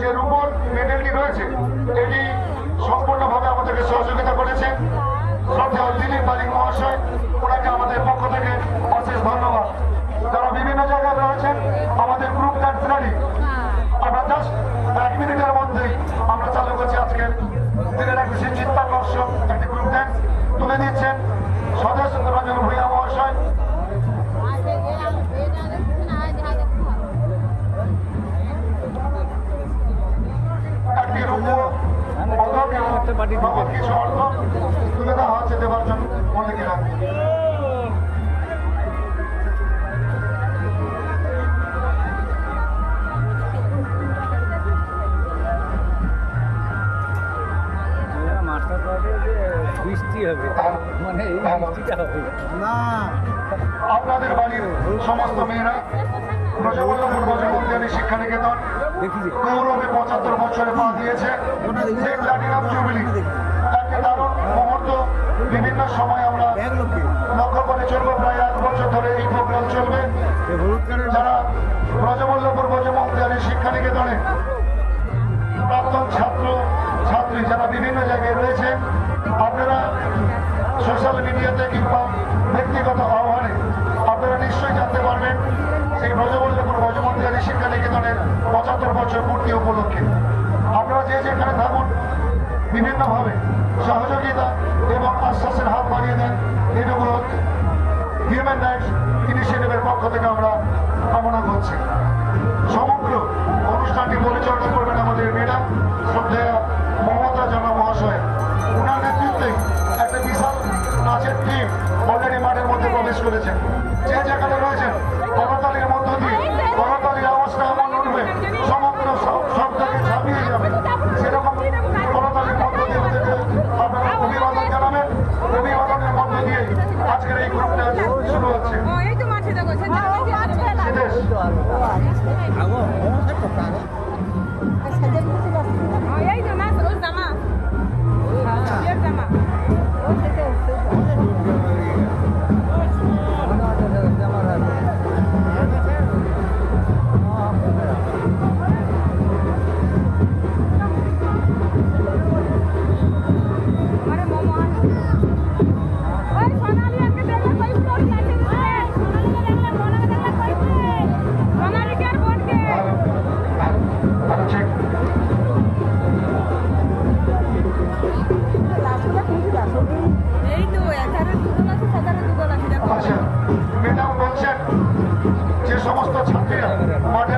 যে রুপোর মেডেলটি রয়েছে এটি সম্পূর্ণভাবে আমাদেরকে সহযোগিতা করেছেন শ্রদ্ধেয় দিলীপ বারিক মহাশয়, ওনাকে আমাদের পক্ষ থেকে অশেষ ধন্যবাদ। যারা বিভিন্ন জায়গায় রয়েছেন আমাদের গ্রুপ ডান্স রেডি, আমরা জাস্ট 1 মিনিটের মধ্যেই আমরা চালু করছি আজকের দিনের এক বিশেষ চিত্তাকর্ষক একটি গ্রুপ ডান্স তুলে দিচ্ছেন সদস্য রঞ্জন ভূঁইয়া মহাশয়। একটি রূপ নগদ কিছু অর্থ তুলে দেওয়া হচ্ছে দেবার জন্য মনে কি রাখবে। বৃষ্টি হবে মানে এই বৃষ্টিটা হবে না। আপনাদের বাড়ির সমস্ত মেয়েরা ব্রজবল্লভপুর ব্রজমন্দিনী শিক্ষা নিকেতন গৌরবে 75 বছরে পা দিয়েছে। যে প্ল্যাটিনাম জুবিলি একটি দারুণ মুহূর্ত, বিভিন্ন সময় আমরা লক্ষ্য করে চলবো। প্রায় 1 বছর ধরে এই প্রোগ্রাম চলবে। যারা ব্রজবল্লভপুর ব্রজমন্দিনী শিক্ষা নিকেতনে প্রাক্তন ছাত্র ছাত্রী যারা বিভিন্ন জায়গায় রয়েছে, আপনারা সোশ্যাল মিডিয়াতে কিংবা ব্যক্তিগত আহ্বানে আপনারা নিশ্চয়ই জানতে পারবেন এই ব্রজবল্লভপুর ব্রজমন্দিনী শিক্ষা নিকেতনের 75 বছর পূর্তি উপলক্ষে আপনারা যে যেখানে থাকুন বিভিন্নভাবে সহযোগিতা এবং আশ্বাসের হাত বাড়িয়ে দেন। এটুকু হিউম্যান রাইটস ইনিশিয়েটিভের পক্ষ থেকে আমরা কামনা করছি। সমগ্র অনুষ্ঠানটি পরিচালনা করবেন আমাদের ম্যাডাম শ্রদ্ধেয় মমতা জানা মহাশয়। ওনার নেতৃত্বে একটা বিশাল নাচের টিম অলরেডি মাঠের মধ্যে প্রবেশ করেছেন। যে যেখানে রয়েছেন করতালির মধ্য দিয়ে করতালির আওয়াজটা এমন উঠবে সমগ্র শব্দকে ছাপিয়ে যাবে। সেরকম করতালির মধ্য দিয়ে ওদেরকে আপনারা অভিবাদন জানাবেন। অভিবাদনের মধ্য দিয়ে আজকের এই গ্রুপটা শুরু হচ্ছে। ম্যাডাম বলছেন যে সমস্ত ছাত্রীরা মাঠে